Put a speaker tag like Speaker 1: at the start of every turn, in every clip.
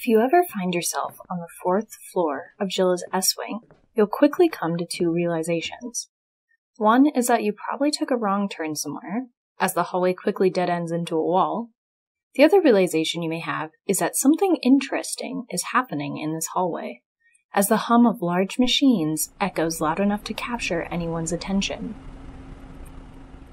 Speaker 1: If you ever find yourself on the 4th floor of JILA's S-Wing, you'll quickly come to two realizations. One is that you probably took a wrong turn somewhere, as the hallway quickly dead ends into a wall. The other realization you may have is that something interesting is happening in this hallway, as the hum of large machines echoes loud enough to capture anyone's attention.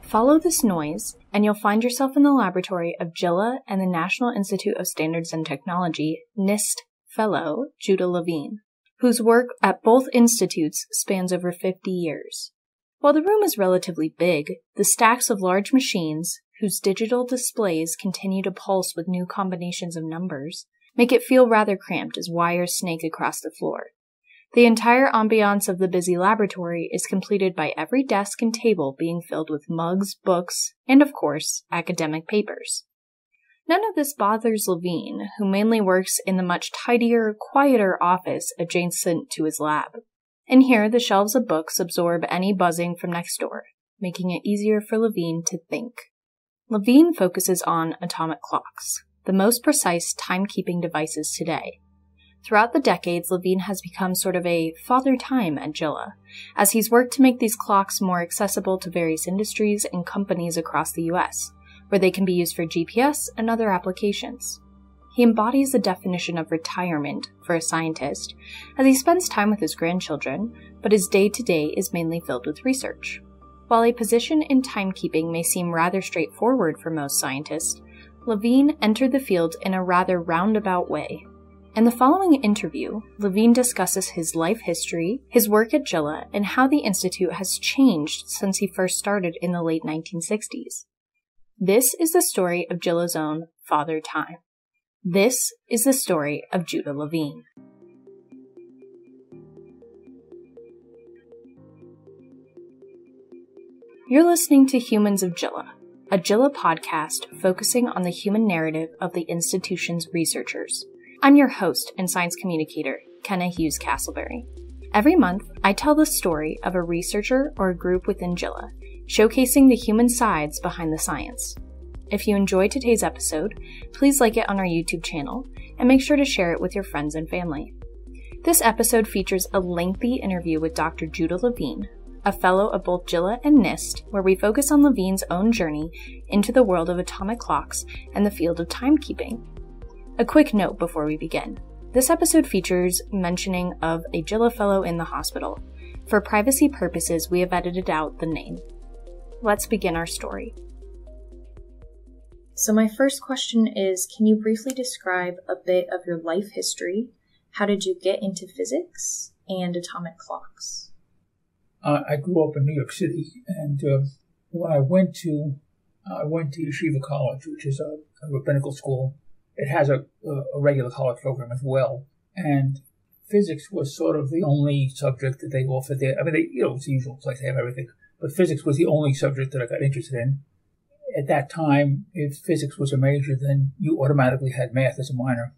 Speaker 1: Follow this noise, and you'll find yourself in the laboratory of JILA and the National Institute of Standards and Technology NIST fellow Judah Levine, whose work at both institutes spans over 50 years. While the room is relatively big, the stacks of large machines, whose digital displays continue to pulse with new combinations of numbers, make it feel rather cramped as wires snake across the floor. The entire ambiance of the busy laboratory is completed by every desk and table being filled with mugs, books, and of course, academic papers. None of this bothers Levine, who mainly works in the much tidier, quieter office adjacent to his lab. In here, the shelves of books absorb any buzzing from next door, making it easier for Levine to think. Levine focuses on atomic clocks, the most precise timekeeping devices today. Throughout the decades, Levine has become sort of a father time at JILA, as he's worked to make these clocks more accessible to various industries and companies across the US, where they can be used for GPS and other applications. He embodies the definition of retirement for a scientist, as he spends time with his grandchildren, but his day-to-day is mainly filled with research. While a position in timekeeping may seem rather straightforward for most scientists, Levine entered the field in a rather roundabout way. In the following interview, Levine discusses his life history, his work at JILA, and how the Institute has changed since he first started in the late 1960s. This is the story of JILA's own Father Time. This is the story of Judah Levine. You're listening to Humans of JILA, a JILA podcast focusing on the human narrative of the institution's researchers. I'm your host and science communicator, Kenna Hughes Castleberry. Every month, I tell the story of a researcher or a group within JILA, showcasing the human sides behind the science. If you enjoyed today's episode, please like it on our YouTube channel and make sure to share it with your friends and family. This episode features a lengthy interview with Dr. Judah Levine, a fellow of both JILA and NIST, where we focus on Levine's own journey into the world of atomic clocks and the field of timekeeping. A quick note before we begin. This episode features mentioning of a JILA fellow in the hospital. For privacy purposes, we have edited out the name. Let's begin our story. So my first question is, can you briefly describe a bit of your life history? How did you get into physics and atomic clocks?
Speaker 2: I grew up in New York City, and when I went to Yeshiva College, which is a rabbinical school. It has a regular college program as well, and physics was sort of the only subject that they offered there. I mean, it's the usual place, they have everything, but physics was the only subject that I got interested in. At that time, if physics was a major, then you automatically had math as a minor.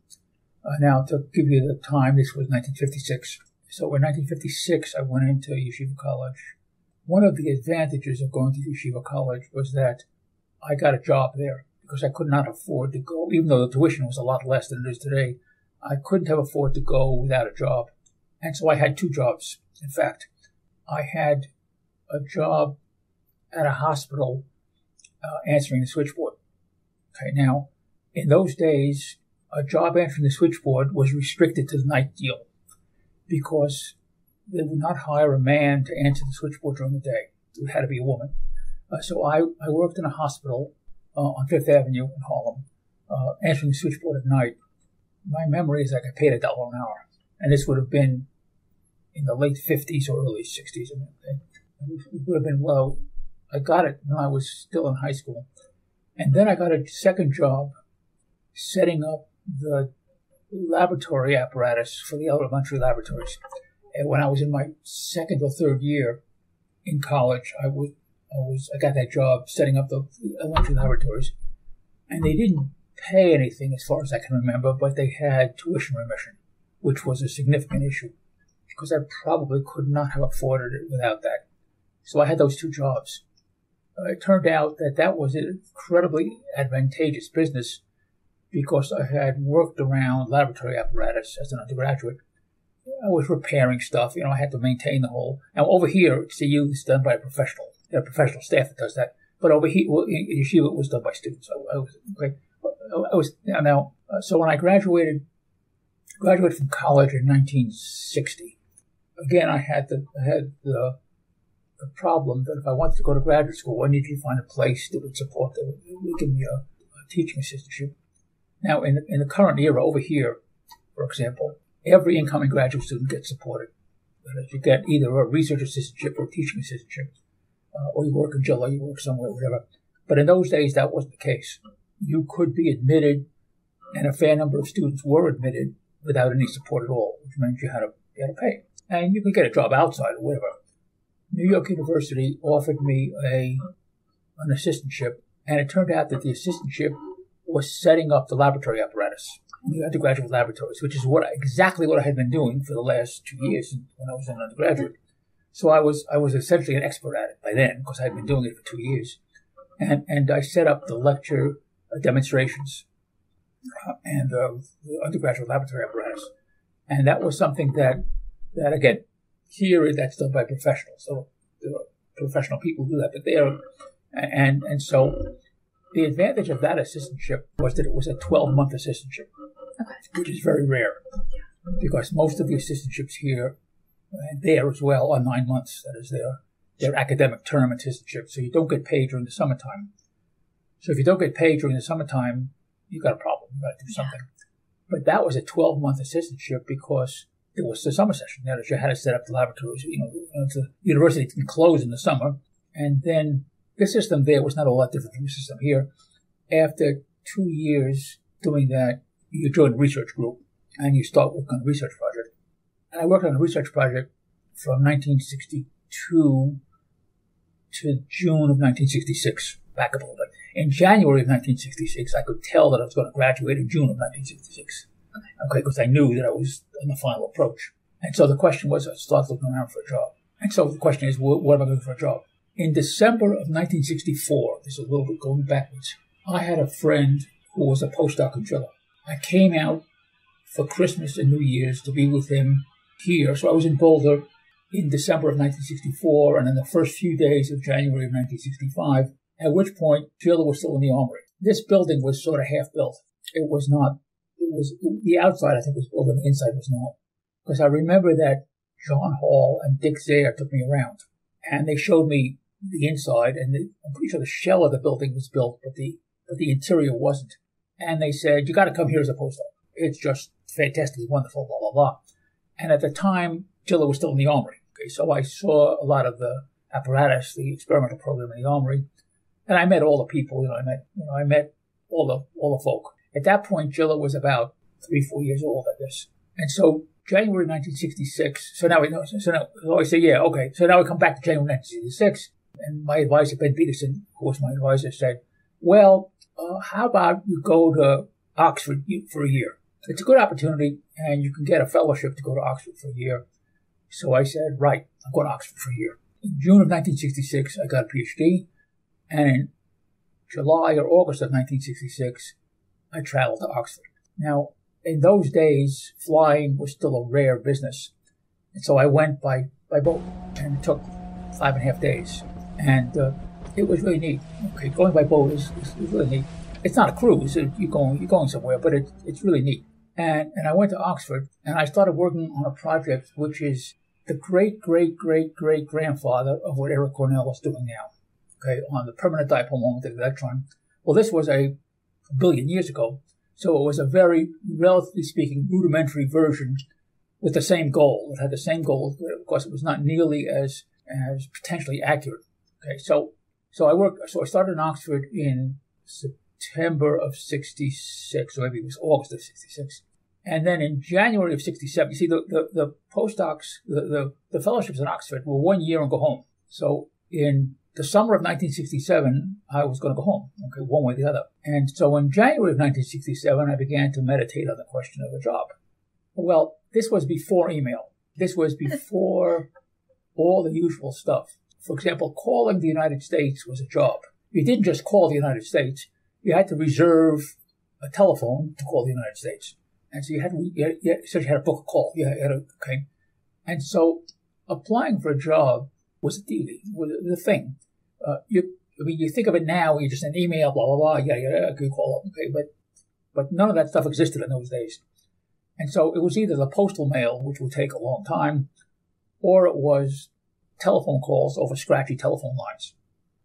Speaker 2: Now, to give you the time, this was 1956. So in 1956, I went into Yeshiva College. One of the advantages of going to Yeshiva College was that I got a job there, because I could not afford to go, even though the tuition was a lot less than it is today. I couldn't have afforded to go without a job. And so I had two jobs. In fact, I had a job at a hospital answering the switchboard. Okay, now, in those days, a job answering the switchboard was restricted to the night deal because they would not hire a man to answer the switchboard during the day. It had to be a woman. So I worked in a hospital on Fifth Avenue in Harlem, answering the switchboard at night. My memory is I got paid $1 an hour. And this would have been in the late 50s or early 60s. It would have been, well, I got it when I was still in high school. And then I got a second job setting up the laboratory apparatus for the elementary laboratories. And when I was in my second or third year in college, I got that job setting up the elementary laboratories, and they didn't pay anything as far as I can remember, but they had tuition remission, which was a significant issue because I probably could not have afforded it without that. So I had those two jobs. It turned out that was an incredibly advantageous business because I had worked around laboratory apparatus as an undergraduate. I was repairing stuff. I had to maintain the whole. Now, over here at CU, it's done by a professional. There are professional staff that does that. But over here, in Yeshiva, it was done by students. So when I graduated from college in 1960, again, I had the problem that if I wanted to go to graduate school, I needed to find a place that would support, that would give me a teaching assistantship. Now, in the current era over here, for example, every incoming graduate student gets supported. That is, you get either a research assistantship or a teaching assistantship, or you work in JILA, you work somewhere, whatever. But in those days, that wasn't the case. You could be admitted, and a fair number of students were admitted without any support at all, which meant you had to pay. And you could get a job outside or whatever. New York University offered me an assistantship, and it turned out that the assistantship was setting up the laboratory apparatus, the undergraduate laboratories, which is exactly what I had been doing for the last 2 years when I was an undergraduate. So I was essentially an expert at it by then, because I had been doing it for 2 years. And I set up the lecture demonstrations and the undergraduate laboratory apparatus. And that was something that again, here that's done by professionals. So there are professional people who do that, but so the advantage of that assistantship was that it was a 12-month assistantship, which is very rare, because most of the assistantships here and there as well are 9 months. That is their academic term assistantship. So you don't get paid during the summertime. So if you don't get paid during the summertime, you've got a problem. You've got to do something. But that was a 12-month assistantship because it was the summer session. That is, you had to set up the laboratories. The university didn't close in the summer. And then the system there was not a lot different from the system here. After 2 years doing that, you join a research group and you start working on a research project. And I worked on a research project from 1962 to June of 1966, back up a little bit. In January of 1966, I could tell that I was going to graduate in June of 1966. Okay, because I knew that I was on the final approach. And so the question was, I started looking around for a job. And so the question is, what am I going to do for a job? In December of 1964, this is a little bit going backwards, I had a friend who was a postdoc in JILA. I came out for Christmas and New Year's to be with him here. So I was in Boulder in December of 1964 and in the first few days of January of 1965, at which point JILA was still in the Armory. This building was sort of half-built. It was not. The outside, I think, was built and the inside was not. Because I remember that John Hall and Dick Zayer took me around and they showed me the inside, and I'm pretty sure the shell of the building was built, but the interior wasn't. And they said, you got to come here as a postdoc. It's just fantastically wonderful, blah, blah, blah. And at the time, JILA was still in the Armory. Okay, so I saw a lot of the apparatus, the experimental program in the Armory, and I met all the people. I met all the folk. At that point, JILA was about 3-4 years old, I guess. And so January 1966. So now I say, yeah, okay. So now we come back to January 1966. And my advisor, Ben Peterson, who was my advisor, said, well, how about you go to Oxford for a year? It's a good opportunity, and you can get a fellowship to go to Oxford for a year. So I said, right, I'm going to Oxford for a year. In June of 1966, I got a PhD. And in July or August of 1966, I traveled to Oxford. Now, in those days, flying was still a rare business. And so I went by boat, and it took 5.5 days. And it was really neat. Okay, going by boat is really neat. It's not a cruise. You're going somewhere, but it's really neat. And I went to Oxford, and I started working on a project which is the great-great-great-great-grandfather of what Eric Cornell is doing now. Okay, on the permanent dipole moment of the electron. Well, this was a billion years ago, so it was a very, relatively speaking, rudimentary version with the same goal. It had the same goal, but of course it was not nearly as potentially accurate. Okay, so I started in Oxford in September of 66, or maybe it was August of 66. And then in January of 67, you see, the postdocs, the fellowships in Oxford were 1 year and go home. So in the summer of 1967, I was going to go home, okay, one way or the other. And so in January of 1967, I began to meditate on the question of a job. Well, this was before email. This was before all the usual stuff. For example, calling the United States was a job. You didn't just call the United States. You had to reserve a telephone to call the United States. And so you had to book a call. Okay. And so applying for a job was a deal, was the thing. You think of it now, you just an email, blah, blah, blah, good call, okay, but none of that stuff existed in those days. And so it was either the postal mail, which would take a long time, or it was telephone calls over scratchy telephone lines.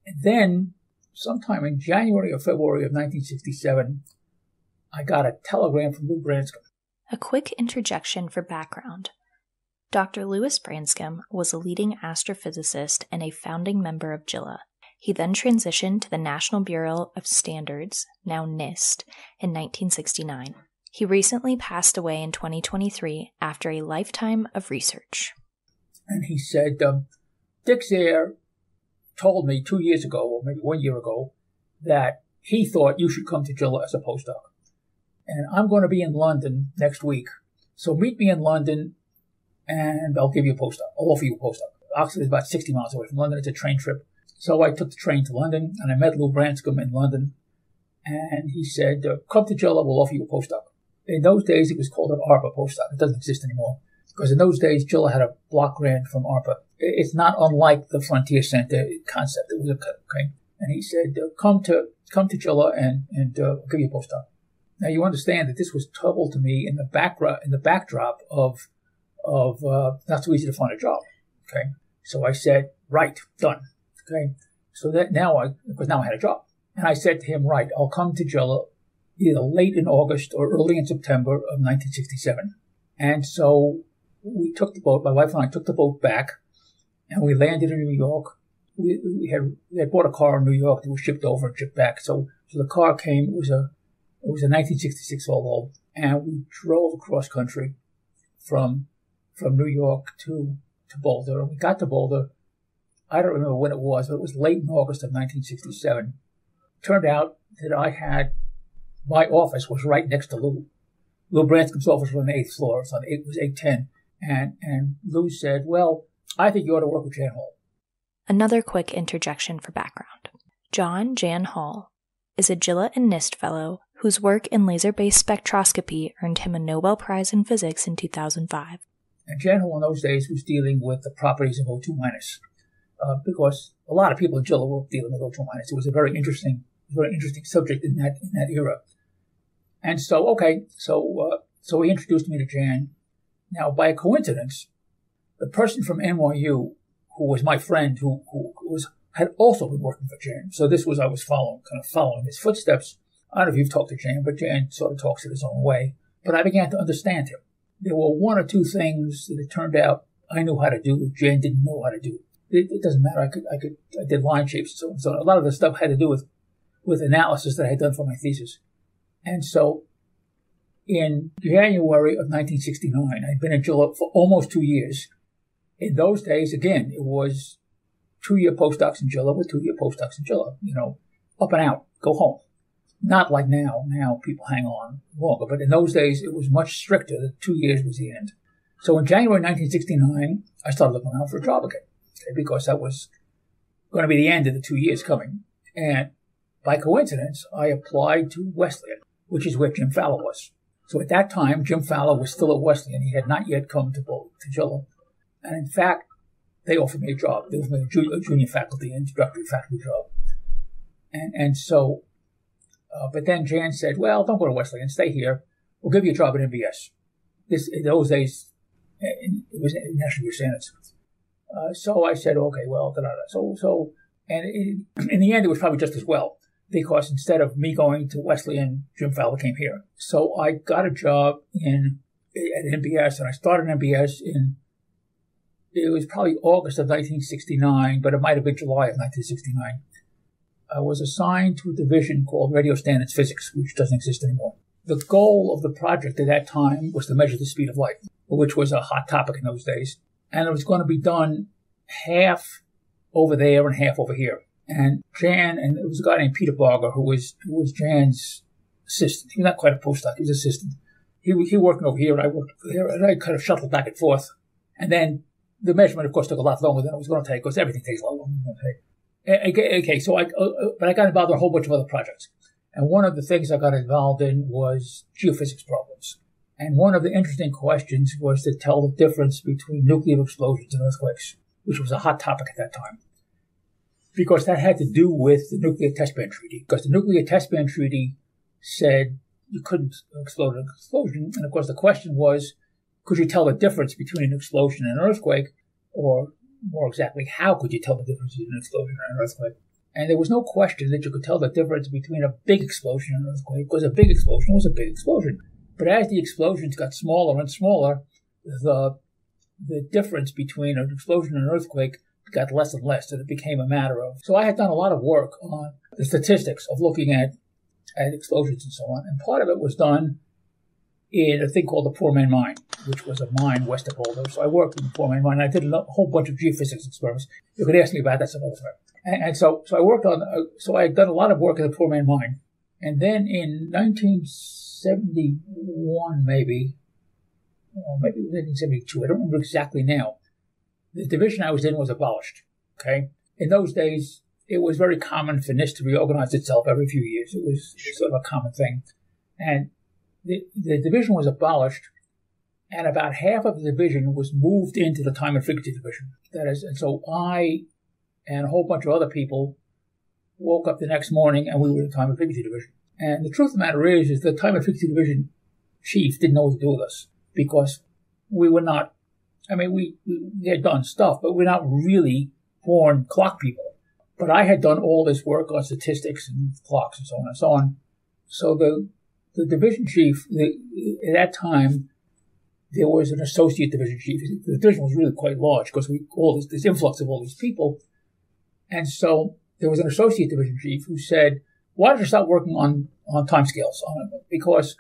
Speaker 2: And then, sometime in January or February of 1967, I got a telegram from Lou Branscombe.
Speaker 1: A quick interjection for background. Dr. Louis Branscombe was a leading astrophysicist and a founding member of JILA. He then transitioned to the National Bureau of Standards, now NIST, in 1969. He recently passed away in 2023 after a lifetime of research.
Speaker 2: And he said, Dick Zare told me 2 years ago, or maybe 1 year ago, that he thought you should come to JILA as a postdoc. And I'm going to be in London next week. So meet me in London, and I'll give you a postdoc. I'll offer you a postdoc. Oxford is about 60 miles away from London. It's a train trip. So I took the train to London, and I met Lou Branscombe in London. And he said, come to JILA, we'll offer you a postdoc. In those days, it was called an ARPA postdoc. It doesn't exist anymore. Because in those days, JILA had a block grant from ARPA. It's not unlike the Frontier Center concept. It was okay. And he said, come to JILA and I'll give you a postdoc. Now you understand that this was trouble to me in the backdrop of not so easy to find a job. Okay. So I said, right, done. Okay. So that now I had a job. And I said to him, right, I'll come to JILA either late in August or early in September of 1967. And so we took the boat, my wife and I took the boat back, and we landed in New York. We had bought a car in New York that was shipped over and shipped back. So the car came, it was a 1966 Volvo, and we drove across country from New York to Boulder. And we got to Boulder, I don't remember when it was, but it was late in August of 1967. It turned out that my office was right next to Lou. Lou Branscombe's office was on the 8th floor. It was 810. And Lou said, well, I think you ought to work with Jan Hall.
Speaker 1: Another quick interjection for background. Jan Hall is a JILA and NIST fellow whose work in laser-based spectroscopy earned him a Nobel Prize in Physics in 2005.
Speaker 2: And Jan Hall in those days was dealing with the properties of O2-, because a lot of people in JILA were dealing with O2-. It was a very interesting subject in that era. And so he introduced me to Jan. Now, by a coincidence, the person from NYU, who was my friend, who had also been working for Jan. So I was following his footsteps. I don't know if you've talked to Jan, but Jan sort of talks in his own way. But I began to understand him. There were one or two things that it turned out I knew how to do that Jan didn't know how to do. It doesn't matter. I did line shapes and so on. A lot of the stuff had to do with analysis that I had done for my thesis. And so in January of 1969, I'd been in JILA for almost 2 years. In those days, again, it was 2-year postdocs in JILA with 2-year postdocs in JILA, up and out, go home. Not like now. Now people hang on longer. But in those days, it was much stricter. The 2 years was the end. So in January 1969, I started looking around for a job again, because that was going to be the end of the 2 years coming. And by coincidence, I applied to Wesleyan, which is where Jim Fowler was. So at that time, Jim Fowler was still at Wesleyan. He had not yet come to JILA. And in fact, they offered me a job. They offered me a junior faculty, introductory faculty job. And so, but then Jan said, well, don't go to Wesleyan, stay here. We'll give you a job at NBS. In those days, it was National Bureau of Standards. So I said, okay, well, and in the end, it was probably just as well, because instead of me going to Wesleyan, Jim Fowler came here. So I got a job at NBS, and I started NBS it was probably August of 1969, but it might have been July of 1969. I was assigned to a division called Radio Standards Physics, which doesn't exist anymore. The goal of the project at that time was to measure the speed of light, which was a hot topic in those days. And it was going to be done half over there and half over here. And Jan, and it was a guy named Peter Barger, who was Jan's assistant. He was not quite a postdoc, he was assistant. He worked over here, and I worked over there, and I kind of shuffled back and forth. And then the measurement, of course, took a lot longer than it was going to take, because everything takes a lot longer than it was going to take. Okay, so but I got involved in a whole bunch of other projects. And one of the things I got involved in was geophysics problems. And one of the interesting questions was to tell the difference between nuclear explosions and earthquakes, which was a hot topic at that time. Because that had to do with the Nuclear Test Ban Treaty. Because the Nuclear Test Ban Treaty said you couldn't explode an explosion. And of course the question was, could you tell the difference between an explosion and an earthquake? Or more exactly, how could you tell the difference between an explosion and an earthquake? And there was no question that you could tell the difference between a big explosion and an earthquake, because a big explosion was a big explosion. But as the explosions got smaller and smaller, the difference between an explosion and an earthquake got less and less, and it became a matter of... So I had done a lot of work on the statistics of looking at explosions and so on, and part of it was done in a thing called the Poor Man Mine, which was a mine west of Boulder. So I worked in the Poor Man Mine, and I did a whole bunch of geophysics experiments. You could ask me about that some other time. And so I worked on... So I had done a lot of work in the Poor Man Mine. And then in 1971, maybe it was 1972, I don't remember exactly now, the division I was in was abolished, okay? In those days, it was very common for NIST to reorganize itself every few years. It was sort of a common thing. And the division was abolished, and about half of the division was moved into the Time and Frequency Division. That is, and so I and a whole bunch of other people woke up the next morning and we were in the Time and Frequency Division. And the truth of the matter is the Time and Frequency Division chief didn't know what to do with us, because we were not... I mean, we had done stuff, but we're not really born clock people. But I had done all this work on statistics and clocks and so on and so on. So the division chief, at that time, there was an associate division chief. The division was really quite large because this influx of all these people. And so there was an associate division chief who said, why don't you start working on timescales on it? Because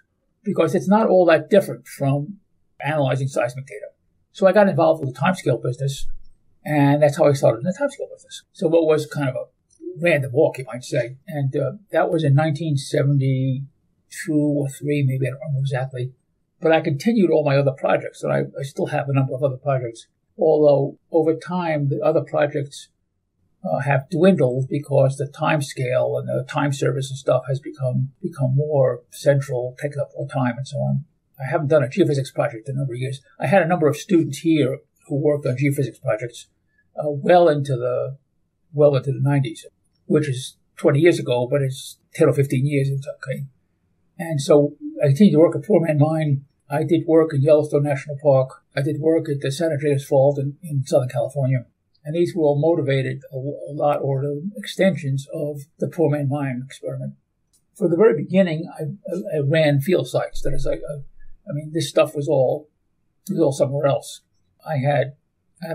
Speaker 2: it's not all that different from analyzing seismic data. So I got involved with the timescale business, and that's how I started in the timescale business. So what was kind of a random walk, you might say. And that was in 1972 or 3, maybe, I don't remember exactly. But I continued all my other projects, and I still have a number of other projects. Although over time, the other projects have dwindled because the time scale and the time service and stuff has become more central, taking up more time and so on. I haven't done a geophysics project in a number of years. I had a number of students here who worked on geophysics projects well into the 90s, which is 20 years ago, but it's 10 or 15 years. It's okay. And so I continued to work at Poor Man Mine. I did work in Yellowstone National Park. I did work at the San Andreas Fault in Southern California. And these were all motivated a lot, or extensions of the Poor Man Mine experiment. From the very beginning, I ran field sites. That is, this stuff was all somewhere else. I had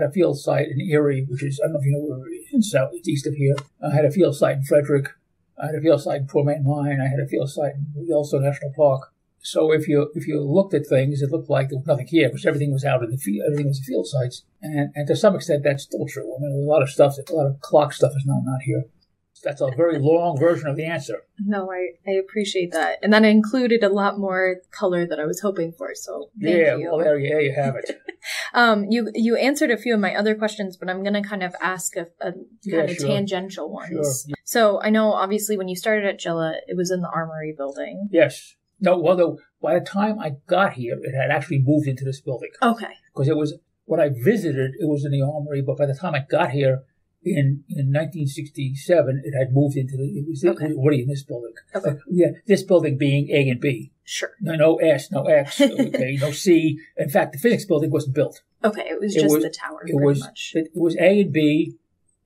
Speaker 2: a field site in Erie, which is, I don't know if you know where it is, east of here. I had a field site in Frederick. I had a field site in Poor Man Mine. I had a field site in Yellowstone National Park. So if you looked at things, it looked like there was nothing here, because everything was out in the field. Everything was in field sites, and to some extent that's still true. I mean, a lot of clock stuff is not here. That's a very long version of the answer.
Speaker 1: No, I appreciate that. And that included a lot more color that I was hoping for, so thank you.
Speaker 2: Well, there you have it.
Speaker 1: You answered a few of my other questions, but I'm going to kind of ask a kind of tangential ones. Sure. So I know, obviously, when you started at JILA, it was in the Armory building.
Speaker 2: Yes. No, although by the time I got here, it had actually moved into this building.
Speaker 1: Okay.
Speaker 2: Because it was, when I visited, it was in the Armory, but by the time I got here, in 1967, it had moved into it was already in this building.
Speaker 1: Okay.
Speaker 2: This building being A and B.
Speaker 1: Sure.
Speaker 2: No S, no X, okay, no C. In fact, the physics building wasn't built.
Speaker 1: Okay, it was just the tower, pretty much.
Speaker 2: It was A and B,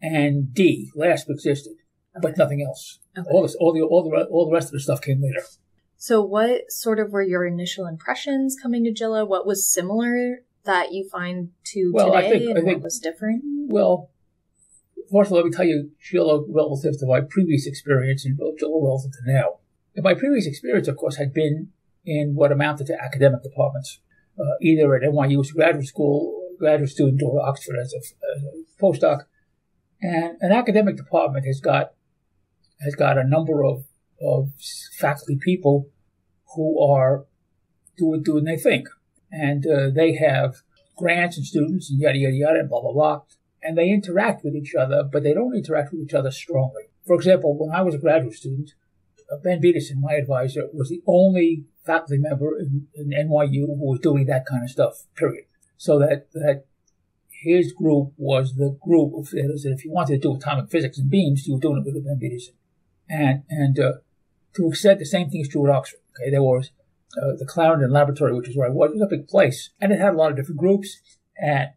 Speaker 2: and D last existed, but nothing else. Okay. All the rest of the stuff came later.
Speaker 1: So what sort of were your initial impressions coming to JILA? What was similar that you find to today, and what was different?
Speaker 2: Well, first of all, let me tell you JILA relative to my previous experience and JILA relative to now. And my previous experience, of course, had been in what amounted to academic departments, either at NYU as a graduate student, or Oxford as a postdoc. And an academic department has got a number of faculty people who are doing their thing. And they have grants and students and yada, yada, yada, and blah, blah, blah. And they interact with each other, but they don't interact with each other strongly. For example, when I was a graduate student, Ben Peterson, my advisor, was the only faculty member in NYU who was doing that kind of stuff, period. So that his group was the group of that if you wanted to do atomic physics and beams, you were doing it with Ben Peterson. And to extent, the same thing is true at Oxford. Okay, there was the Clarendon Laboratory, which is where I was. It was a big place, and it had a lot of different groups, and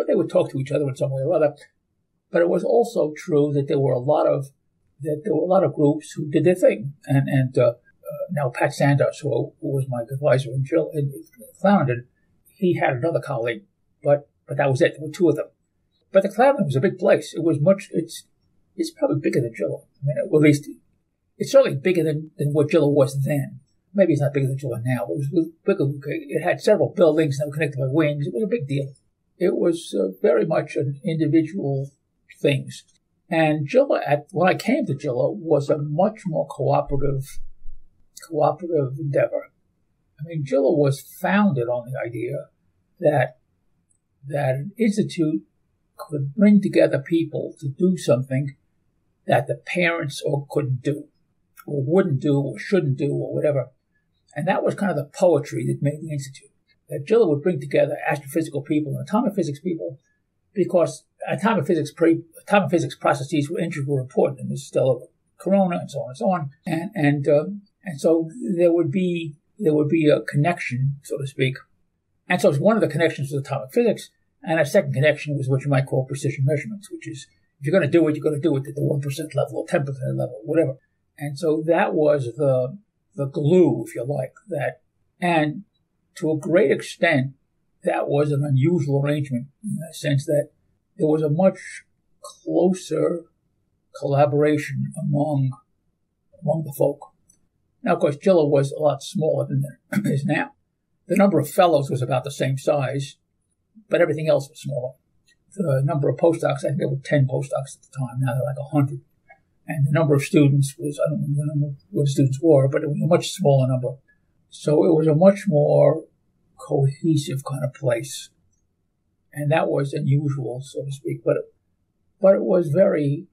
Speaker 2: they would talk to each other in some way or other. But it was also true that there were a lot of groups who did their thing, and now Pat Sanders, who was my advisor in Clarendon, he had another colleague, but that was it. There were two of them. But the Clarendon was a big place. It was it's probably bigger than JILA. I mean, at least it's certainly bigger than what JILA was then. Maybe it's not bigger than JILA now, but it was bigger. It had several buildings that were connected by wings. It was a big deal. It was very much an individual things. And JILA, when I came to JILA, was a much more cooperative endeavor. I mean, JILA was founded on the idea that an institute could bring together people to do something that the parents couldn't do, or wouldn't do, or shouldn't do, or whatever. And that was kind of the poetry that made the institute. That JILA would bring together astrophysical people and atomic physics people, because atomic physics processes were integral, important in the stellar corona, and so on and so on. And so there would be a connection, so to speak. And so one of the connections was atomic physics, and a second connection was what you might call precision measurements, which is if you're going to do it, you're going to do it at the 1% level or 10% level, whatever. And so that was the glue, if you like, and to a great extent, that was an unusual arrangement in the sense that there was a much closer collaboration among the folk. Now, of course, JILA was a lot smaller than it is now. The number of fellows was about the same size, but everything else was smaller. The number of postdocs, I think there were 10 postdocs at the time. Now they're like 100. And the number of students was, I don't know what the students were, but it was a much smaller number. So it was a much more cohesive kind of place. And that was unusual, so to speak. But it was very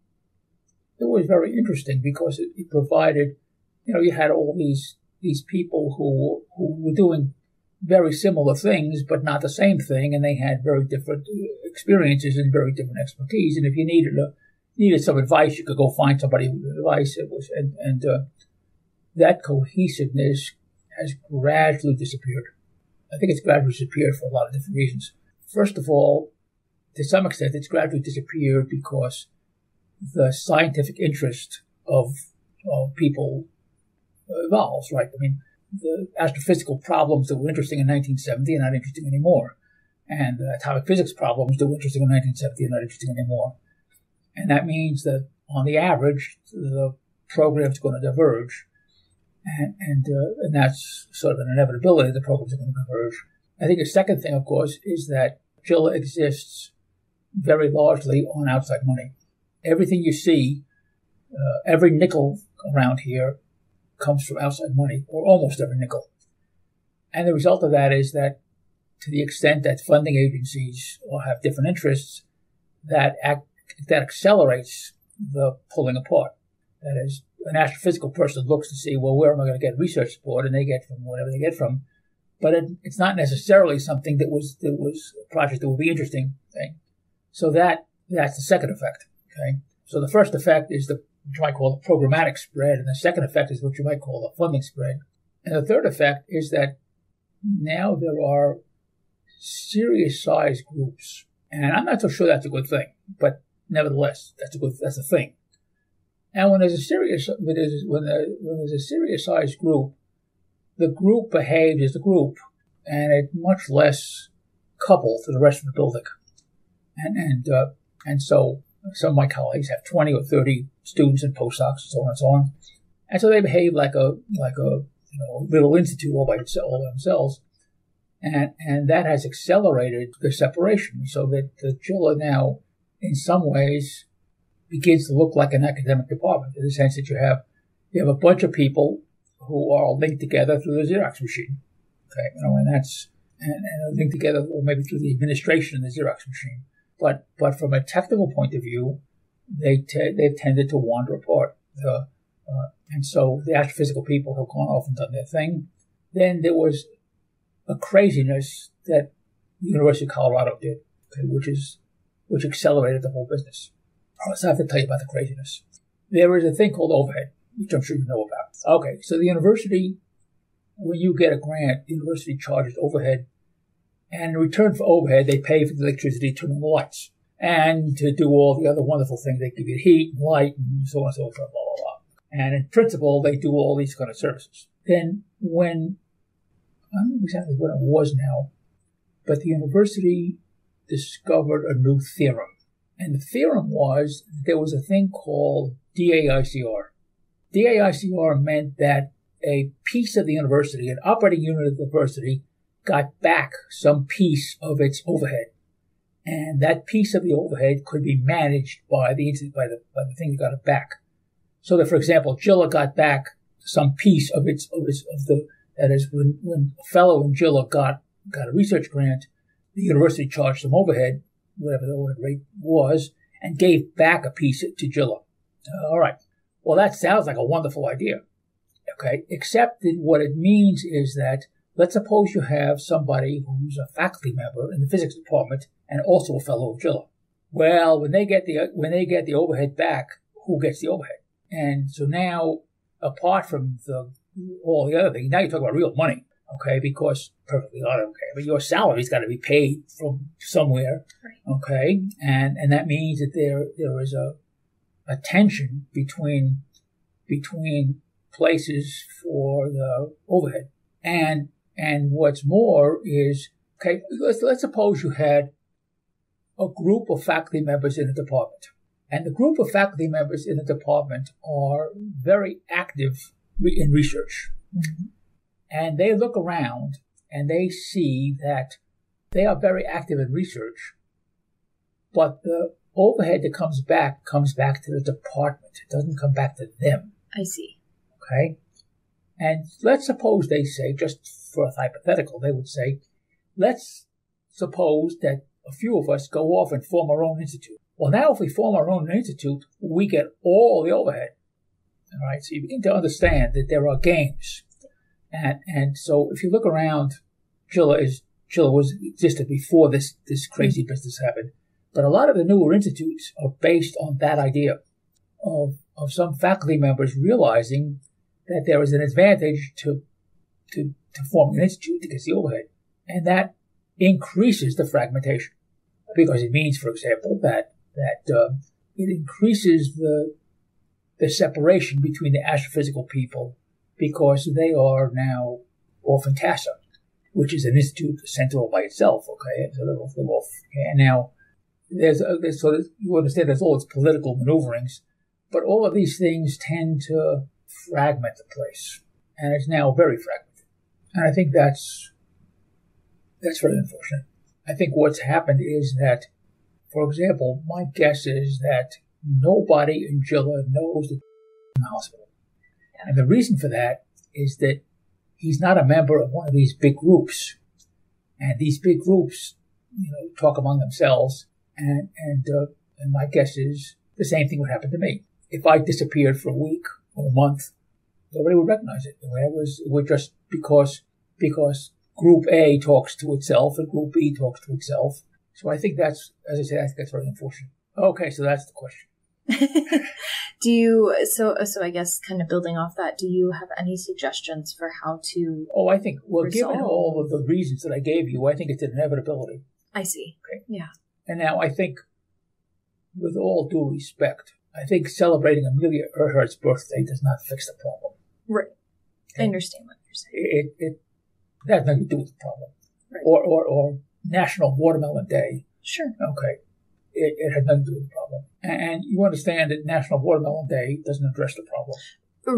Speaker 2: interesting because it provided, you had all these people who were doing very similar things, but not the same thing, and they had very different experiences and very different expertise. And if you needed some advice, you could go find somebody with advice. It was, and that cohesiveness has gradually disappeared. I think it's gradually disappeared for a lot of different reasons. First of all, to some extent, it's gradually disappeared because the scientific interest of people evolves, right? I mean, the astrophysical problems that were interesting in 1970 are not interesting anymore. And the atomic physics problems that were interesting in 1970 are not interesting anymore. And that means that, on the average, the program's going to diverge. And that's sort of an inevitability. The programs are going to converge. I think the second thing, of course, is that JILA exists very largely on outside money. Everything you see, every nickel around here comes from outside money, or almost every nickel. And the result of that is that, to the extent that funding agencies will have different interests, that accelerates the pulling apart. That is, an astrophysical person looks to see, well, where am I going to get research support? And they get from whatever they get from. But it's not necessarily something that was a project that would be interesting. Okay? So that's the second effect. Okay. So the first effect is what you might call the programmatic spread, and the second effect is what you might call the funding spread. And the third effect is that now there are serious size groups, and I'm not so sure that's a good thing, but nevertheless, that's a thing. And when there's a serious size group, the group behaves as a group, and it's much less coupled to the rest of the building. And so some of my colleagues have 20 or 30 students and postdocs and so on and so on. And so they behave like a little institute all by themselves. And that has accelerated the separation, so that the JILA now, in some ways, begins to look like an academic department, in the sense that you have a bunch of people who are linked together through the Xerox machine. Okay, and linked together, or maybe through the administration of the Xerox machine. But from a technical point of view, they've tended to wander apart. And so the astrophysical people have gone off and done their thing. Then there was a craziness that the University of Colorado did, okay, which accelerated the whole business. So I have to tell you about the craziness. There is a thing called overhead, which I'm sure you know about. Okay, so the university, when you get a grant, the university charges overhead, and in return for overhead, they pay for the electricity to turn on the lights and to do all the other wonderful things. They give you heat and light and so on and so forth, blah, blah, blah. And in principle, they do all these kind of services. Then when, I don't know exactly what it was now, but the university discovered a new theorem. And the theorem was there was a thing called DAICR. DAICR meant that a piece of the university, an operating unit of the university, got back some piece of its overhead. And that piece of the overhead could be managed by the thing that got it back. So that, for example, JILA got back some piece of that is, when a fellow in JILA got a research grant, the university charged some overhead, whatever the overhead rate was, and gave back a piece to JILA. All right. Well, that sounds like a wonderful idea. Okay. Except that what it means is that, let's suppose you have somebody who's a faculty member in the physics department and also a fellow of JILA. Well, when they get the overhead back, who gets the overhead? And so now, apart from all the other things, now you're talking about real money, okay? Because perfectly not okay, but your salary's got to be paid from somewhere, right. Okay? And that means that there is a tension between places for the overhead. And what's more is, okay, let's suppose you had a group of faculty members in a department. And the group of faculty members in the department are very active in research. Mm-hmm. And they look around and they see that they are very active in research, but the overhead that comes back to the department. It doesn't come back to them.
Speaker 1: I see.
Speaker 2: Okay? And let's suppose they say, just for a hypothetical, they would say, let's suppose that a few of us go off and form our own institute. Well, now if we form our own institute, we get all the overhead. All right, so you begin to understand that there are games. And so if you look around, JILA existed before this crazy business happened. But a lot of the newer institutes are based on that idea of some faculty members realizing that there is an advantage to forming an institute to get the overhead. And that increases the fragmentation. Because it means, for example, that it increases the separation between the astrophysical people because they are now off in TASA, which is an institute central by itself, okay? So they're off. Okay? And now, you understand there's all its political maneuverings, but all of these things tend to fragment the place. And it's now very fragmented. And I think that's very unfortunate. I think what's happened is that, for example, my guess is that nobody in JILA knows the in the hospital. And the reason for that is that he's not a member of one of these big groups. And these big groups, talk among themselves. And my guess is the same thing would happen to me. If I disappeared for a week or a month, nobody would recognize it. It would just because Group A talks to itself and Group B talks to itself. So I think that's, as I said, I think that's very unfortunate. Okay, so that's the question.
Speaker 1: So I guess kind of building off that, do you have any suggestions for how to
Speaker 2: I think, given all of the reasons that I gave you, I think it's an inevitability.
Speaker 1: I see.
Speaker 2: Okay.
Speaker 1: Yeah.
Speaker 2: And now I think, with all due respect, I think celebrating Amelia Earhart's birthday does not fix the problem.
Speaker 1: Right. Okay? I understand what you're saying.
Speaker 2: That has nothing to do with the problem.
Speaker 1: Right.
Speaker 2: Or National Watermelon Day.
Speaker 1: Sure.
Speaker 2: Okay. It has nothing to do with the problem. And you understand that National Watermelon Day doesn't address the problem.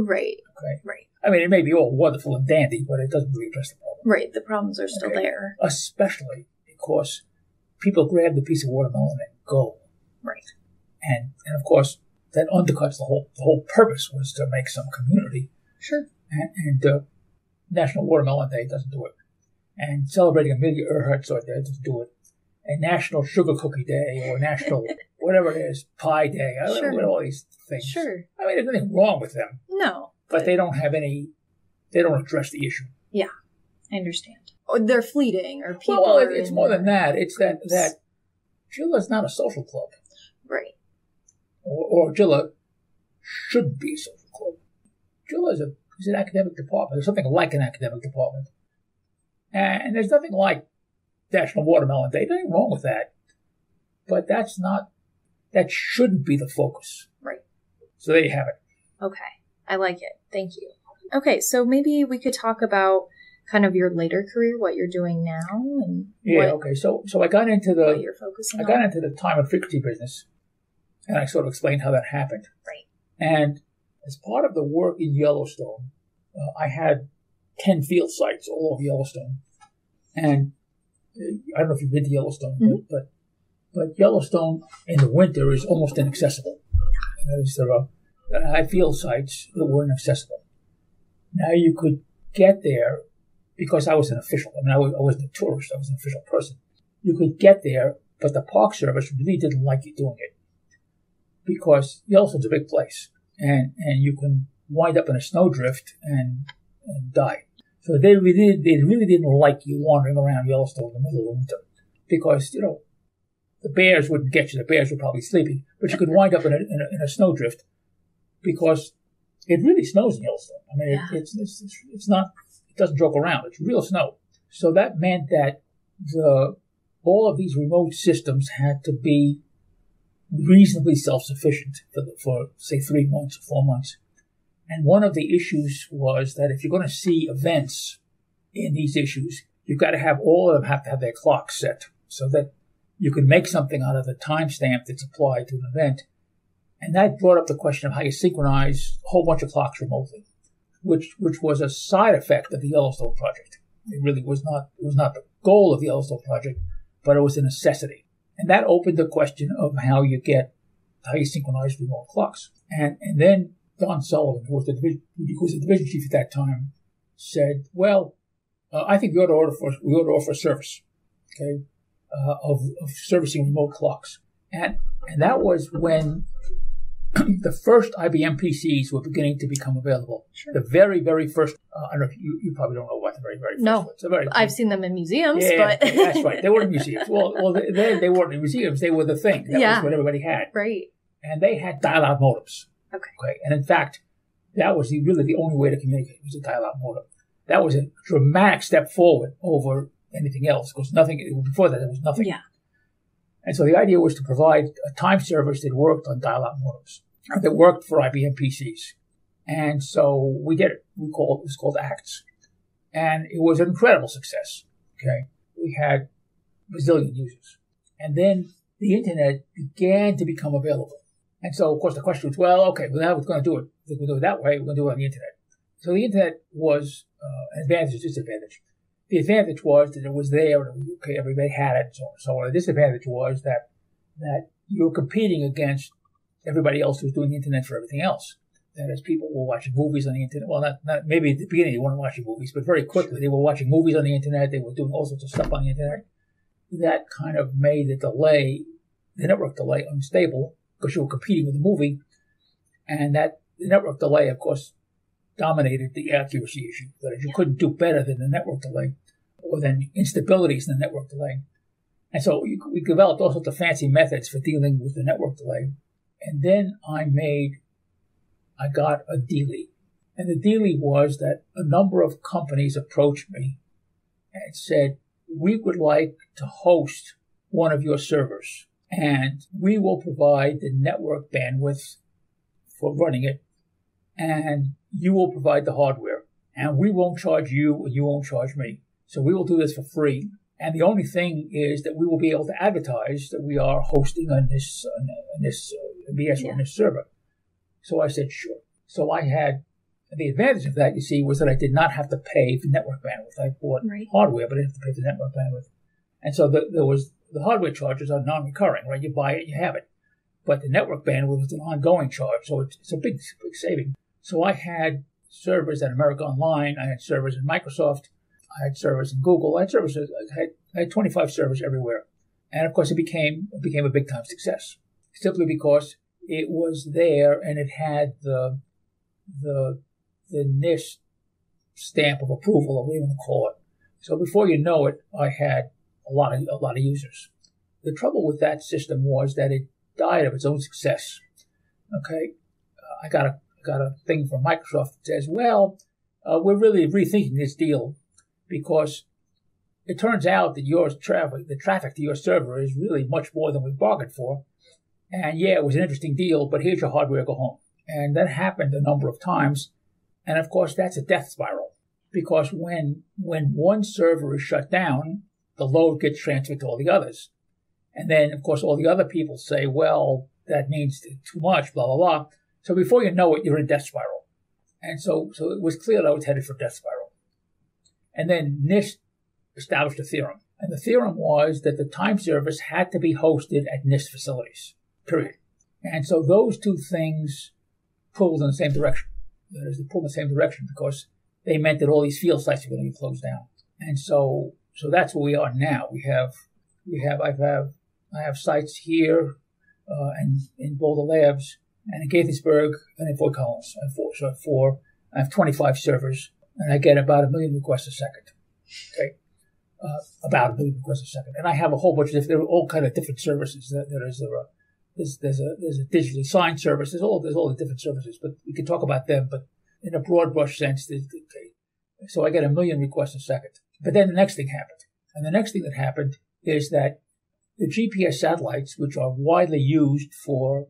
Speaker 1: Right.
Speaker 2: Okay.
Speaker 1: Right.
Speaker 2: I mean, it may be all wonderful and dandy, but it doesn't really address the problem.
Speaker 1: Right. The problems are still there.
Speaker 2: Especially because people grab the piece of watermelon and go.
Speaker 1: Right.
Speaker 2: And of course, that undercuts the whole purpose was to make some community.
Speaker 1: Sure.
Speaker 2: And National Watermelon Day doesn't do it. And celebrating Amelia Earhart's birthday doesn't do it. National Sugar Cookie Day or National whatever it is, Pie Day. I don't know what all these things.
Speaker 1: Sure.
Speaker 2: I mean, there's nothing wrong with them.
Speaker 1: No.
Speaker 2: But they don't address the issue.
Speaker 1: Yeah, I understand. Or they're fleeting, or people.
Speaker 2: Well, it's more than that. It's that JILA is not a social club.
Speaker 1: Right.
Speaker 2: Or JILA shouldn't be a social club. JILA is an academic department. There's something like an academic department. And there's nothing like National Watermelon Day. There's nothing wrong with that. But that shouldn't be the focus.
Speaker 1: Right.
Speaker 2: So there you have it.
Speaker 1: Okay. I like it. Thank you. Okay, so maybe we could talk about kind of your later career, what you're doing now, and
Speaker 2: okay. So I got into
Speaker 1: what you're focusing on.
Speaker 2: I got into the time and frequency business, and I sort of explained how that happened.
Speaker 1: Right.
Speaker 2: And as part of the work in Yellowstone, I had 10 field sites all over Yellowstone, and I don't know if you've been to Yellowstone, but Yellowstone in the winter is almost inaccessible. I had field sites that were inaccessible. Now you could get there because I was an official. I mean, I wasn't a tourist. I was an official person. You could get there, but the Park Service really didn't like you doing it because Yellowstone's a big place, and you can wind up in a snowdrift and die. So they really didn't like you wandering around Yellowstone in the middle of winter because the bears wouldn't get you. The bears were probably sleeping, but you could wind up in a snowdrift because it really snows in Yellowstone. I mean, it's not. It doesn't joke around. It's real snow. So that meant that all of these remote systems had to be reasonably self-sufficient for say 3 months or 4 months. And one of the issues was that if you're going to see events in these issues, you've got to have all of them have to have their clocks set so that you can make something out of the timestamp that's applied to an event. And that brought up the question of how you synchronize a whole bunch of clocks remotely, which was a side effect of the Yellowstone project. It really was not. It was not the goal of the Yellowstone project, but it was a necessity. And that opened the question of how you synchronize remote clocks. And then Don Sullivan, who was the division chief at that time, said, "Well, I think we ought to offer a service, okay, of servicing remote clocks." And that was when the first IBM PCs were beginning to become available. Sure. The very, very first, I don't know if you probably don't know about the very, very first.
Speaker 1: No, I've seen them in museums.
Speaker 2: Yeah,
Speaker 1: but
Speaker 2: that's right. They weren't in museums. Well, they weren't in museums. They were the thing. That was what everybody had.
Speaker 1: Right.
Speaker 2: And they had dial-out modems.
Speaker 1: Okay. And
Speaker 2: in fact, that was really the only way to communicate was a dial-out modem. That was a dramatic step forward over anything else because before that there was nothing.
Speaker 1: Yeah.
Speaker 2: And so the idea was to provide a time service that worked on dial-out modems, that worked for IBM PCs. And so we did it. It was called ACTS. And it was an incredible success. Okay. We had bazillion users. And then the internet began to become available. And so, of course, the question was, now we're going to do it. If we're going to do it that way, we're going to do it on the internet. So the internet was an advantage and disadvantage. The advantage was that it was there and everybody had it and so on and so on. The disadvantage was that you were competing against everybody else who was doing the internet for everything else. That is, people were watching movies on the internet. Well, not maybe at the beginning they weren't watching movies, but very quickly they were watching movies on the internet. They were doing all sorts of stuff on the internet. That kind of made the network delay, unstable because you were competing with the movie. And the network delay, of course, dominated the accuracy issue. That is, you couldn't do better than the network delay or than instabilities in the network delay. And so we developed all sorts of fancy methods for dealing with the network delay. And then I got a dealie. And the dealie was that a number of companies approached me and said, we would like to host one of your servers, and we will provide the network bandwidth for running it, and you will provide the hardware, and we won't charge you, or you won't charge me. So we will do this for free. And the only thing is that we will be able to advertise that we are hosting on this server. So I said, sure. So I had the advantage of that, you see, was that I did not have to pay for network bandwidth. I bought hardware, but I didn't have to pay for network bandwidth. And so the hardware charges are non-recurring, right? You buy it, you have it. But the network bandwidth is an ongoing charge, so it's a big saving. So I had servers at America Online. I had servers at Microsoft. I had servers in Google. I had 25 servers everywhere. And of course, it became a big time success, simply because it was there and it had the NIST stamp of approval, or what you want to call it. So before you know it, I had a lot of users. The trouble with that system was that it died of its own success. Okay, I got a thing from Microsoft that says, well, we're really rethinking this deal because it turns out that the traffic to your server is really much more than we bargained for. And yeah, it was an interesting deal, but here's your hardware, go home. And that happened a number of times. And of course, that's a death spiral, because when one server is shut down, the load gets transferred to all the others. And then, of course, all the other people say, well, that means too much, blah, blah, blah. So before you know it, you're in a death spiral. And so it was clear that I was headed for death spiral. And then NIST established a theorem. And the theorem was that the time service had to be hosted at NIST facilities, period. And so those two things pulled in the same direction. That is, they pulled in the same direction because they meant that all these field sites were going to be closed down. And so that's where we are now. I have sites here and in Boulder Labs and in Gaithersburg and in Fort Collins. I have 25 servers, and I get about 1 million requests a second. Okay, about 1 million requests a second, and I have a whole bunch of there are all kind of different services. There's a digitally signed service. There's all the different services, but we can talk about them. But in a broad brush sense, okay. So I get 1 million requests a second. But then the next thing happened, and the next thing that happened is that the GPS satellites, which are widely used for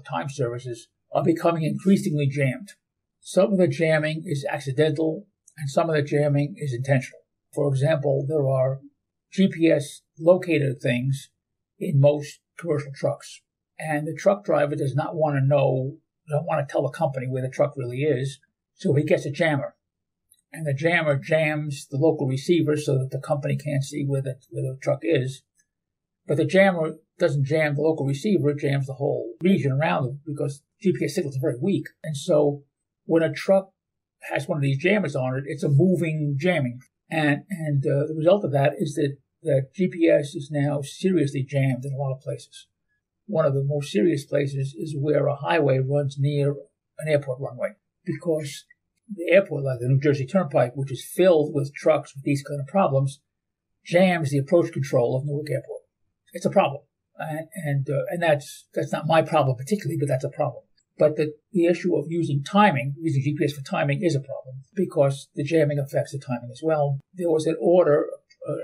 Speaker 2: time services, are becoming increasingly jammed. Some of the jamming is accidental, and some of the jamming is intentional. For example, there are GPS locator things in most commercial trucks, and the truck driver does not want to tell the company where the truck really is, so he gets a jammer. And the jammer jams the local receiver so that the company can't see where the truck is. But the jammer doesn't jam the local receiver, it jams the whole region around it because GPS signals are very weak. And so when a truck has one of these jammers on it, it's a moving jamming. And the result of that is that GPS is now seriously jammed in a lot of places. One of the most serious places is where a highway runs near an airport runway, because the airport, like the New Jersey Turnpike, which is filled with trucks with these kind of problems, jams the approach control of Newark Airport. It's a problem, and that's not my problem particularly, but that's a problem. But the issue of using GPS for timing is a problem because the jamming affects the timing as well. There was an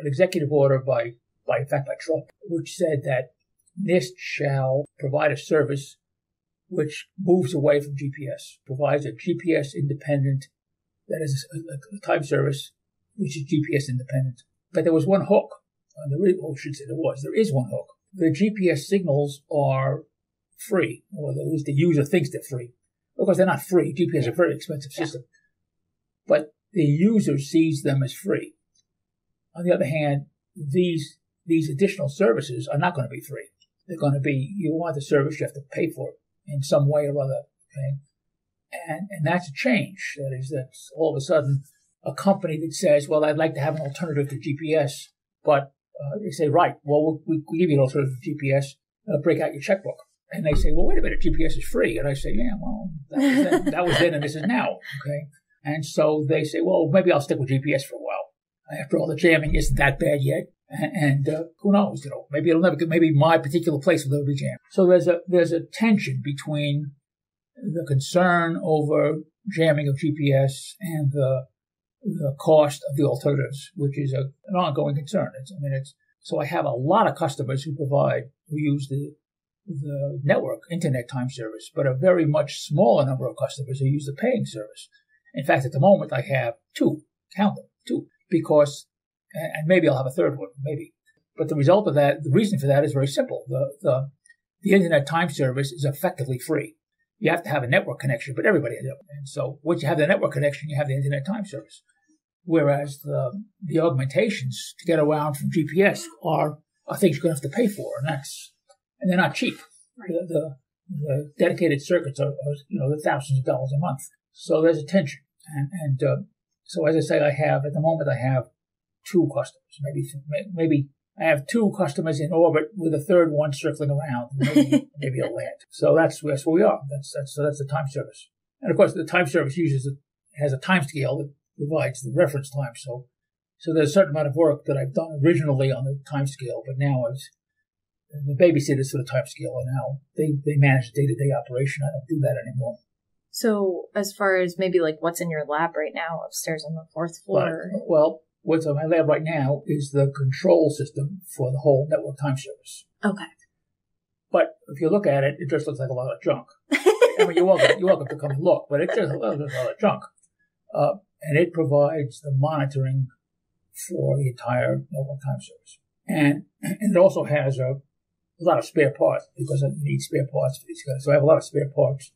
Speaker 2: executive order by Trump, which said that NIST shall provide a service which moves away from GPS, provides a GPS independent, that is a time service which is GPS independent. But there was one hook. There is one hook. The GPS signals are free, or at least the user thinks they're free. Of course, they're not free. GPS is a very expensive system. But the user sees them as free. On the other hand, these additional services are not going to be free. They're going to be, you want the service, you have to pay for it in some way or other. Okay? And that's a change. That is, that's all of a sudden a company that says, well, I'd like to have an alternative to GPS, but they say, right, well, we give you an alternative to GPS, break out your checkbook. And they say, well, wait a minute, GPS is free. And I say, yeah, well, that was then and this is now. Okay. And so they say, well, maybe I'll stick with GPS for a while. After all, the jamming isn't that bad yet. And who knows, maybe maybe my particular place will never be jammed. So there's a tension between the concern over jamming of GPS and the cost of the alternatives, which is an ongoing concern. So I have a lot of customers who use the network internet time service, but a very much smaller number of customers who use the paying service. In fact, at the moment, I have two, because, and maybe I'll have a third one, maybe. But the result of that, the reason for that is very simple. The internet time service is effectively free. You have to have a network connection, but everybody has it. And so once you have the network connection, you have the internet time service. Whereas the augmentations to get around from GPS are things you're going to have to pay for, and they're not cheap. Right. The dedicated circuits are the thousands of dollars a month. So there's a tension. So as I say, at the moment I have two customers, maybe I have 2 customers in orbit with a third one circling around. Maybe it'll land. So that's where we are. That's the time service. And of course, the time service has a time scale that provides the reference time. So there's a certain amount of work that I've done originally on the time scale, but now the babysitters for the time scale, and now they manage the day-to-day operation. I don't do that anymore.
Speaker 1: So as far as maybe like what's in your lab right now upstairs on the 4th floor?
Speaker 2: Well, what's on my lab right now is the control system for the whole network time service.
Speaker 1: Okay.
Speaker 2: But if you look at it, it just looks like a lot of junk. I mean, you're welcome to come and look, but it's just a lot of junk. And it provides the monitoring for the entire network time service. And it also has a lot of spare parts, because you need spare parts for these guys. So I have a lot of spare parts,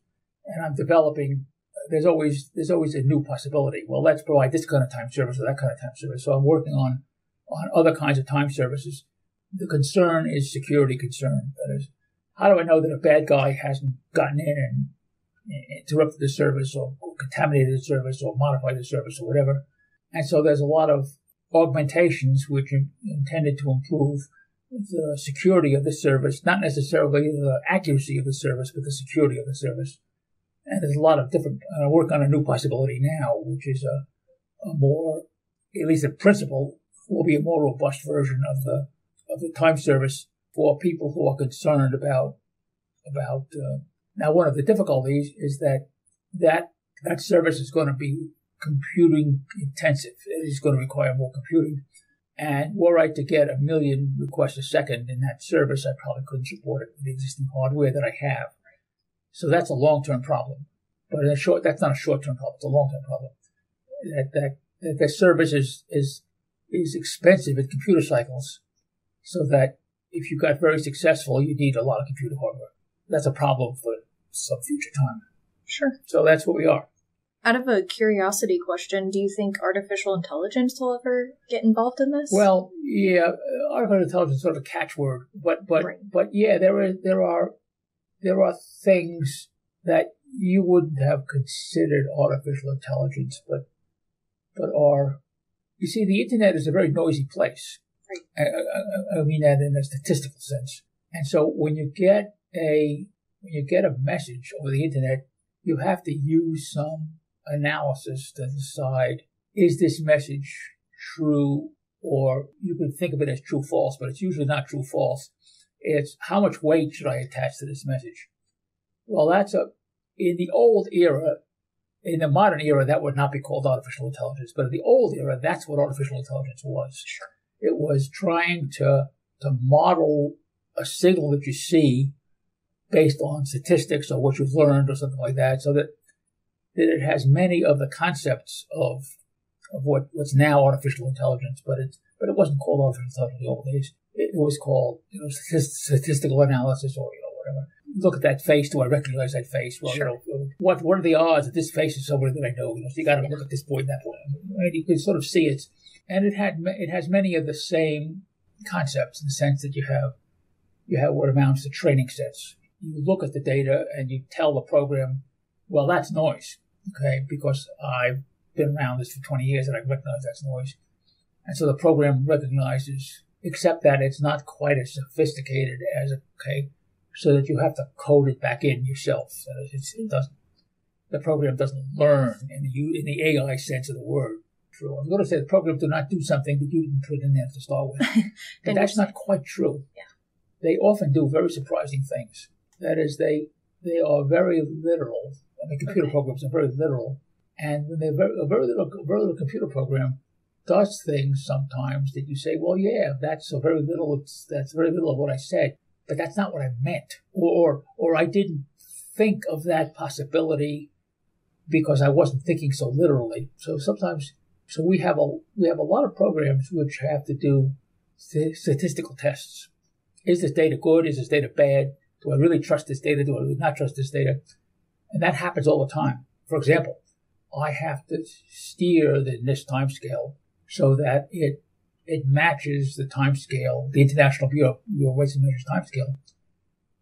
Speaker 2: and I'm developing. There's always a new possibility. Well, let's provide this kind of time service or that kind of time service. So I'm working on other kinds of time services. The concern is security concern. That is, how do I know that a bad guy hasn't gotten in and interrupted the service or contaminated the service or modified the service or whatever? And so there's a lot of augmentations which are intended to improve the security of the service, not necessarily the accuracy of the service, but the security of the service. And there's a lot of different, I work on a new possibility now, which is a more, at least in principle, will be a more robust version of the time service for people who are concerned about now one of the difficulties is that service is going to be computing intensive. It is going to require more computing. And were I to get 1 million requests a second in that service, I probably couldn't support it with the existing hardware that I have. So that's a long-term problem. But that's not a short-term problem. It's a long-term problem. That service is expensive in computer cycles, so that if you got very successful, you need a lot of computer hardware. That's a problem for some future time.
Speaker 1: Sure.
Speaker 2: So that's what we are.
Speaker 1: Out of a curiosity question, do you think artificial intelligence will ever get involved in this?
Speaker 2: Well, yeah, artificial intelligence is sort of a catchword, but yeah, there are things that you wouldn't have considered artificial intelligence, but are. You see, the internet is a very noisy place.
Speaker 1: Right.
Speaker 2: I mean that in a statistical sense. And so when you get a message over the internet, you have to use some analysis to decide, is this message true? Or you could think of it as true-false, but it's usually not true-false. It's how much weight should I attach to this message? Well, in the old era, in the modern era, that would not be called artificial intelligence. But in the old era, that's what artificial intelligence was.
Speaker 1: Sure.
Speaker 2: It was trying to model a signal that you see based on statistics or what you've learned or something like that, so that it has many of the concepts of what's now artificial intelligence, but it wasn't called artificial intelligence in the old days. It was called statistical analysis or whatever. Look at that face. Do I recognize that face? Well,
Speaker 1: sure.
Speaker 2: What are the odds that this face is somebody that I know? So you got to look at this point, that point. Right? You can sort of see it, and it has many of the same concepts in the sense that you have what amounts to training sets. You look at the data and you tell the program, well, that's noise, okay, because I've been around this for 20 years and I recognize that's noise. And so the program recognizes, except that it's not quite as sophisticated as so that you have to code it back in yourself. So the program doesn't learn in the AI sense of the word. True. I'm going to say the program do not do something that you didn't put in there to start with. But that's not quite true.
Speaker 1: Yeah.
Speaker 2: They often do very surprising things. That is, they are very literal. I mean, computer programs are very literal. And when a very little computer program does things sometimes that you say, well, yeah, that's very little of what I said, but that's not what I meant. Or I didn't think of that possibility because I wasn't thinking so literally. So sometimes, we have a lot of programs which have to do statistical tests. Is this data good? Is this data bad? Do I really trust this data? Do I really not trust this data? And that happens all the time. For example, I have to steer the NIST timescale so that it matches the timescale, the International Bureau of Weights and Measures timescale.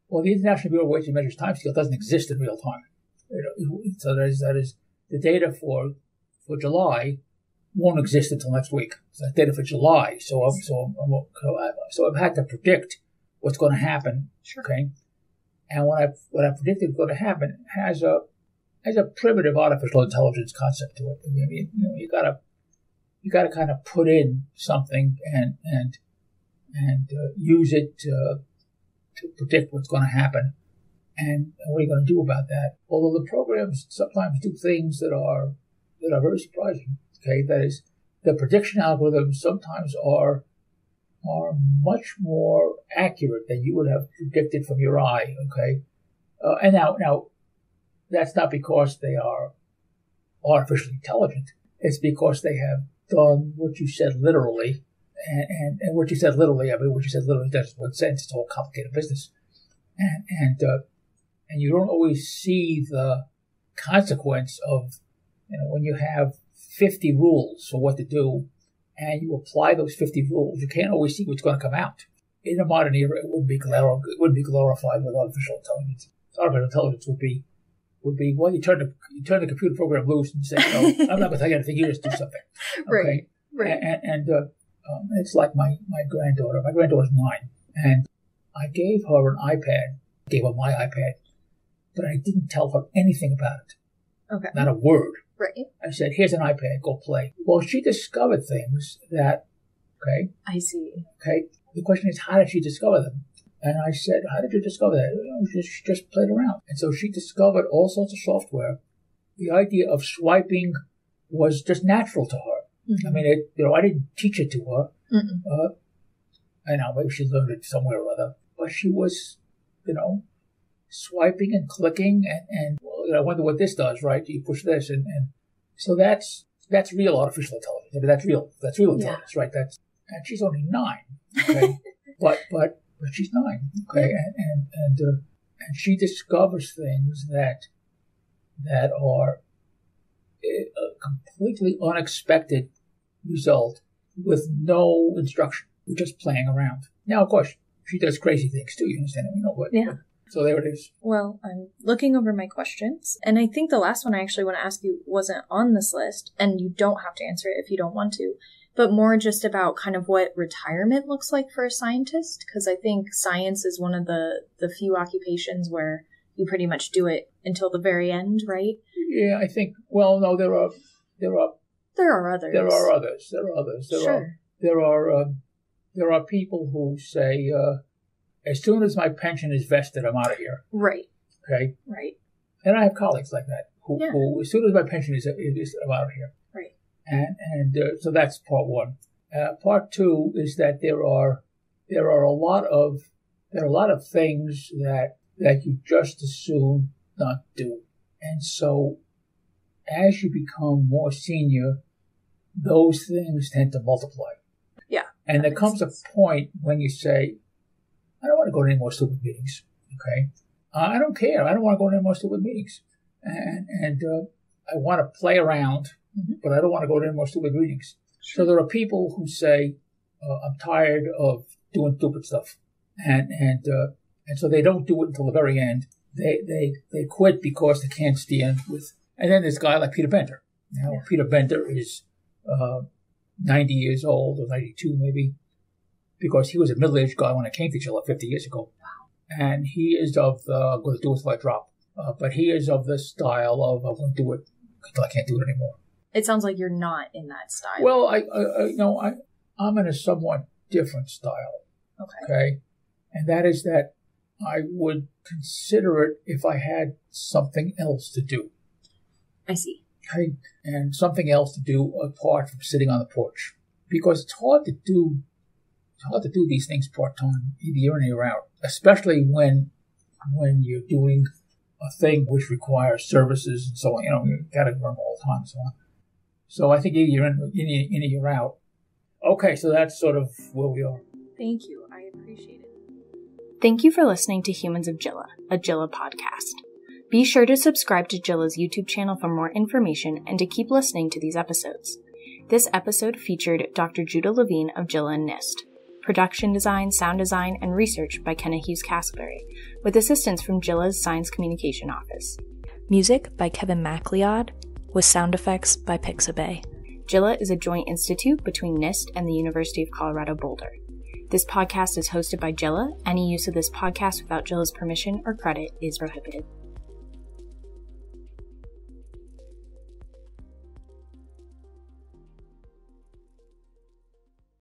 Speaker 2: Well, the International Bureau of Weights and Measures timescale doesn't exist in real time. So that is the data for July won't exist until next week. It's the data for July, so I've had to predict what's going to happen.
Speaker 1: Sure.
Speaker 2: Okay, and what I predicted going to happen has a primitive artificial intelligence concept to it. I mean, you gotta kind of put in something and use it to predict what's going to happen. And what are you going to do about that? Although the programs sometimes do things that are very surprising. Okay, that is, the prediction algorithms sometimes are much more accurate than you would have predicted from your eye. Okay, and now that's not because they are artificially intelligent. It's because they have done what you said literally, and what you said literally. I mean, what you said literally doesn't make sense. It's all complicated business, and you don't always see the consequence of, when you have 50 rules for what to do, and you apply those 50 rules, you can't always see what's going to come out. In a modern era, it wouldn't be glorified with artificial intelligence. Artificial intelligence would be well, you turn the computer program loose and say, no, I'm not going to tell you anything. You just do something. Okay?
Speaker 1: Right.
Speaker 2: And it's like my granddaughter. My granddaughter's 9, and I gave her an iPad. Gave her my iPad, but I didn't tell her anything about it.
Speaker 1: Okay.
Speaker 2: Not a word.
Speaker 1: Right.
Speaker 2: I said, here's an iPad, go play. Well, she discovered things that, okay.
Speaker 1: I see.
Speaker 2: Okay. The question is, how did she discover them? And I said, how did you discover that? She just played around. And so she discovered all sorts of software. The idea of swiping was just natural to her. Mm-hmm. I mean, I didn't teach it to her. I know, maybe she learned it somewhere or other. But she was, swiping and clicking and I wonder what this does, right? You push this and so that's real artificial intelligence. I mean, that's real intelligence, right? And she's only 9, okay? but she's 9, okay? And she discovers things that are a completely unexpected result with no instruction. We're just playing around. Now, of course, she does crazy things too. You understand? But so there it is.
Speaker 1: Well, I'm looking over my questions, and I think the last one I actually want to ask you wasn't on this list, and you don't have to answer it if you don't want to, but more just about kind of what retirement looks like for a scientist, because I think science is one of the few occupations where you pretty much do it until the very end, right?
Speaker 2: Yeah, I think. Well, no, there are others.
Speaker 1: There are others.
Speaker 2: Sure. There are people who say, as soon as my pension is vested, I'm out of here.
Speaker 1: Right.
Speaker 2: Okay.
Speaker 1: Right.
Speaker 2: And I have colleagues like that who as soon as my pension is I'm out of here.
Speaker 1: Right.
Speaker 2: And so that's part one. Part two is that there are a lot of things that you just as soon not do. And so as you become more senior, those things tend to multiply.
Speaker 1: Yeah.
Speaker 2: And there comes a point when you say, I don't want to go to any more stupid meetings. Okay. I don't care. I don't want to go to any more stupid meetings. And I want to play around, but I don't want to go to any more stupid meetings. Sure. So there are people who say, I'm tired of doing stupid stuff. And so they don't do it until the very end. They quit because they can't stand with. And then there's a guy like Peter Bender. Now, Peter Bender is 90 years old, or 92 maybe, because he was a middle-aged guy when I came to JILA 50 years ago. Wow. And he is of the, I'm going to do it till I drop. But he is of the style of, I'm going to do it until I can't do it anymore.
Speaker 1: It sounds like you're not in that style.
Speaker 2: Well, I'm in a somewhat different style. Okay. And that is that I would consider it if I had something else to do.
Speaker 1: I see.
Speaker 2: Okay. And something else to do apart from sitting on the porch. Because it's hard to do these things part-time, either year in or year out, especially when you're doing a thing which requires services and so on. You got to run all the time and so on. So I think either you're in or you're out. Okay, so that's sort of where we are.
Speaker 1: Thank you. I appreciate it. Thank you for listening to Humans of JILA, a JILA podcast. Be sure to subscribe to JILA's YouTube channel for more information and to keep listening to these episodes. This episode featured Dr. Judah Levine of JILA and NIST. Production design, sound design, and research by Kenna Hughes-Castleberry, with assistance from JILA's Science Communication Office. Music by Kevin MacLeod, with sound effects by Pixabay. JILA is a joint institute between NIST and the University of Colorado Boulder. This podcast is hosted by JILA. Any use of this podcast without JILA's permission or credit is prohibited.